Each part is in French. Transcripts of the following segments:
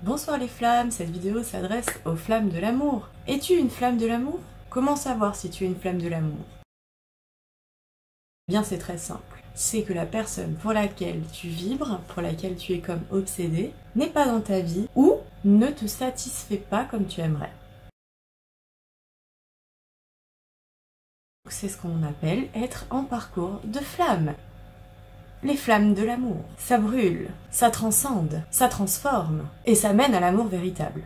Bonsoir les flammes, cette vidéo s'adresse aux flammes de l'amour. Es-tu une flamme de l'amour? Comment savoir si tu es une flamme de l'amour? Bien, c'est très simple. C'est que la personne pour laquelle tu vibres, pour laquelle tu es comme obsédé, n'est pas dans ta vie ou ne te satisfait pas comme tu aimerais. C'est ce qu'on appelle être en parcours de flamme. Les flammes de l'amour, ça brûle, ça transcende, ça transforme, et ça mène à l'amour véritable.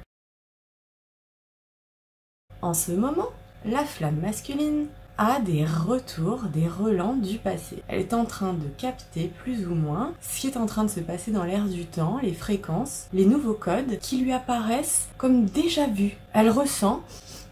En ce moment, la flamme masculine a des retours, des relents du passé. Elle est en train de capter plus ou moins ce qui est en train de se passer dans l'air du temps, les fréquences, les nouveaux codes qui lui apparaissent comme déjà vus. Elle ressent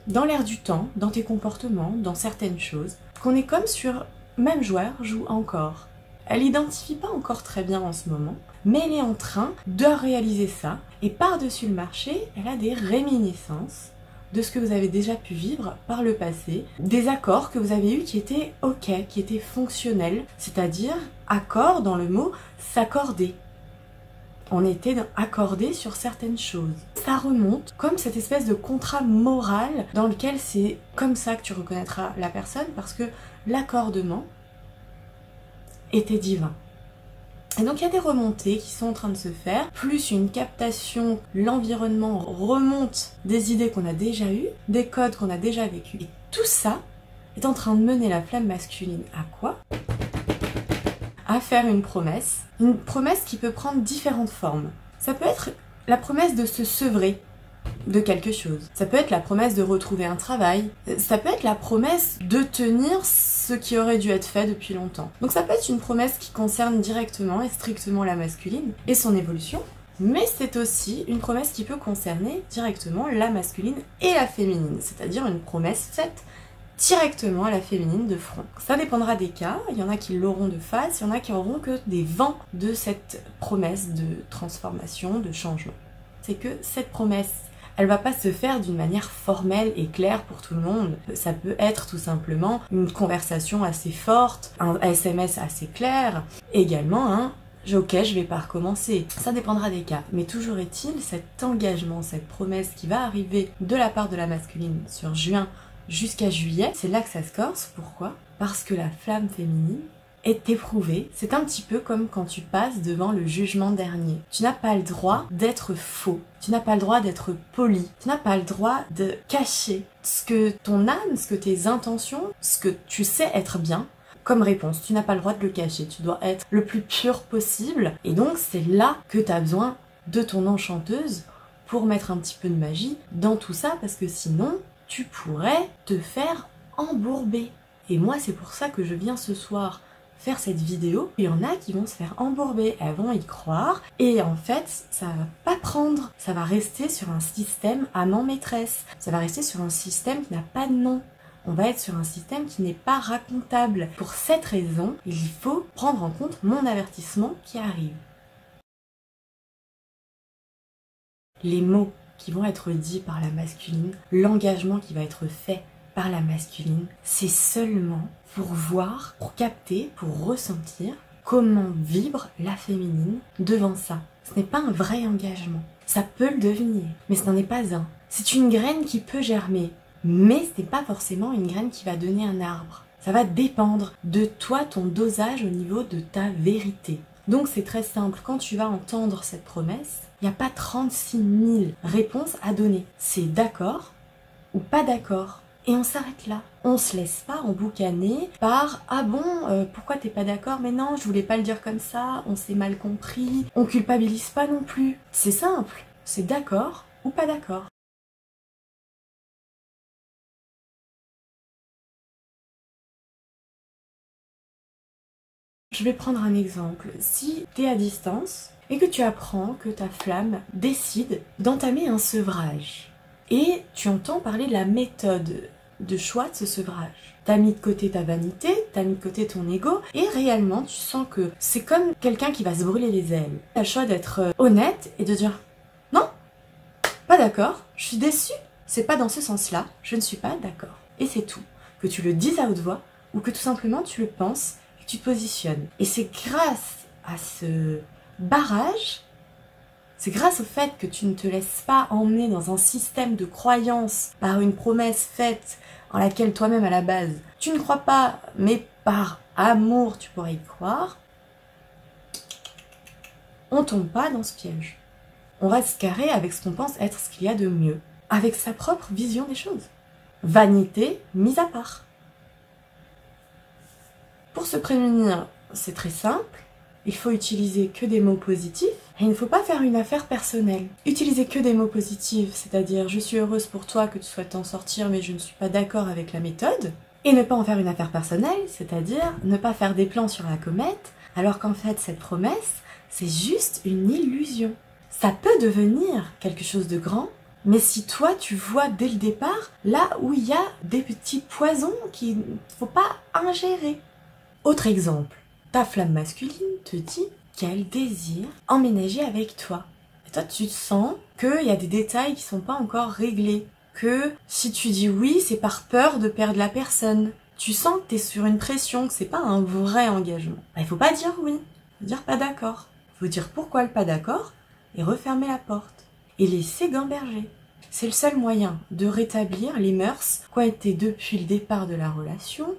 dans l'air du temps, dans tes comportements, dans certaines choses, qu'on est comme sur même joueur joue encore. Elle n'identifie pas encore très bien en ce moment, mais elle est en train de réaliser ça, et par-dessus le marché, elle a des réminiscences de ce que vous avez déjà pu vivre par le passé, des accords que vous avez eus qui étaient ok, qui étaient fonctionnels, c'est-à-dire accord dans le mot s'accorder. On était accordé sur certaines choses. Ça remonte comme cette espèce de contrat moral dans lequel c'est comme ça que tu reconnaîtras la personne, parce que l'accordement était divin. Et donc il y a des remontées qui sont en train de se faire, plus une captation, l'environnement remonte des idées qu'on a déjà eues, des codes qu'on a déjà vécus. Et tout ça est en train de mener la flamme masculine à quoi? À faire une promesse qui peut prendre différentes formes. Ça peut être la promesse de se sevrer de quelque chose. Ça peut être la promesse de retrouver un travail. Ça peut être la promesse de tenir ce qui aurait dû être fait depuis longtemps. Donc ça peut être une promesse qui concerne directement et strictement la masculine et son évolution, mais c'est aussi une promesse qui peut concerner directement la masculine et la féminine, c'est-à-dire une promesse faite directement à la féminine de front. Ça dépendra des cas, il y en a qui l'auront de face, il y en a qui auront que des vents de cette promesse de transformation, de changement. C'est que cette promesse, elle va pas se faire d'une manière formelle et claire pour tout le monde. Ça peut être tout simplement une conversation assez forte, un SMS assez clair, également un ok, je vais pas recommencer. Ça dépendra des cas. Mais toujours est-il, cet engagement, cette promesse qui va arriver de la part de la masculine sur juin jusqu'à juillet, c'est là que ça se corse. Pourquoi? Parce que la flamme féminine est éprouvée. C'est un petit peu comme quand tu passes devant le jugement dernier. Tu n'as pas le droit d'être faux. Tu n'as pas le droit d'être poli. Tu n'as pas le droit de cacher ce que ton âme, ce que tes intentions, ce que tu sais être bien, comme réponse. Tu n'as pas le droit de le cacher. Tu dois être le plus pur possible. Et donc, c'est là que tu as besoin de ton enchanteuse pour mettre un petit peu de magie dans tout ça, parce que sinon, tu pourrais te faire embourber. Et moi, c'est pour ça que je viens ce soir faire cette vidéo. Il y en a qui vont se faire embourber, elles vont y croire, et en fait, ça va pas prendre. Ça va rester sur un système amant-maîtresse. Ça va rester sur un système qui n'a pas de nom. On va être sur un système qui n'est pas racontable. Pour cette raison, il faut prendre en compte mon avertissement qui arrive. Les mots qui vont être dits par la masculine, l'engagement qui va être fait par la masculine, c'est seulement pour voir, pour capter, pour ressentir comment vibre la féminine devant ça. Ce n'est pas un vrai engagement. Ça peut le devenir, mais ce n'en est pas un. C'est une graine qui peut germer, mais ce n'est pas forcément une graine qui va donner un arbre. Ça va dépendre de toi, ton dosage au niveau de ta vérité. Donc c'est très simple, quand tu vas entendre cette promesse, il n'y a pas 36 000 réponses à donner. C'est d'accord ou pas d'accord. Et on s'arrête là. On se laisse pas emboucaner par « Ah bon, pourquoi t'es pas d'accord? Mais non, je voulais pas le dire comme ça, on s'est mal compris. » On culpabilise pas non plus. C'est simple, c'est d'accord ou pas d'accord. Je vais prendre un exemple. Si tu es à distance et que tu apprends que ta flamme décide d'entamer un sevrage, et tu entends parler de la méthode de choix de ce sevrage. T'as mis de côté ta vanité, t'as mis de côté ton ego, et réellement tu sens que c'est comme quelqu'un qui va se brûler les ailes. T'as le choix d'être honnête et de dire « Non, pas d'accord, je suis déçue, c'est pas dans ce sens-là, je ne suis pas d'accord. » Et c'est tout. Que tu le dises à haute voix, ou que tout simplement tu le penses, tu te positionnes. Et c'est grâce à ce barrage, C'est grâce au fait que tu ne te laisses pas emmener dans un système de croyance par une promesse faite en laquelle toi-même à la base tu ne crois pas, mais par amour tu pourrais y croire, on tombe pas dans ce piège. On reste carré avec ce qu'on pense être ce qu'il y a de mieux, avec sa propre vision des choses. Vanité mise à part. Pour se prémunir, c'est très simple. Il faut utiliser que des mots positifs et il ne faut pas faire une affaire personnelle. Utiliser que des mots positifs, c'est-à-dire je suis heureuse pour toi que tu souhaites t'en sortir mais je ne suis pas d'accord avec la méthode. Et ne pas en faire une affaire personnelle, c'est-à-dire ne pas faire des plans sur la comète alors qu'en fait cette promesse, c'est juste une illusion. Ça peut devenir quelque chose de grand, mais si toi tu vois dès le départ là où il y a des petits poisons qu'il ne faut pas ingérer. Autre exemple, ta flamme masculine te dit qu'elle désire emménager avec toi. Et toi tu sens qu'il y a des détails qui sont pas encore réglés, que si tu dis oui c'est par peur de perdre la personne. Tu sens que tu es sur une pression, que c'est pas un vrai engagement. Il faut pas dire oui, il faut dire pas d'accord. Il faut dire pourquoi le pas d'accord et refermer la porte. Et laisser gamberger. C'est le seul moyen de rétablir les mœurs qui ont été depuis le départ de la relation.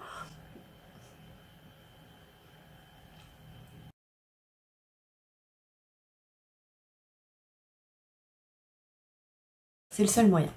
C'est le seul moyen.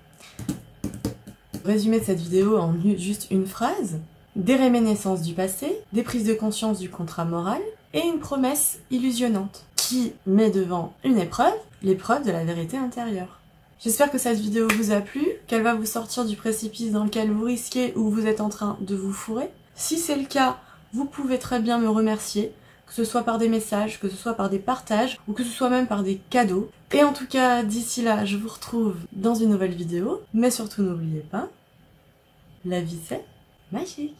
Résumé de cette vidéo en juste une phrase. Des réminiscences du passé, des prises de conscience du contrat moral et une promesse illusionnante qui met devant une épreuve, l'épreuve de la vérité intérieure. J'espère que cette vidéo vous a plu, qu'elle va vous sortir du précipice dans lequel vous risquez ou vous êtes en train de vous fourrer. Si c'est le cas, vous pouvez très bien me remercier, que ce soit par des messages, que ce soit par des partages, ou que ce soit même par des cadeaux. Et en tout cas, d'ici là, je vous retrouve dans une nouvelle vidéo, mais surtout n'oubliez pas, la vie c'est magique.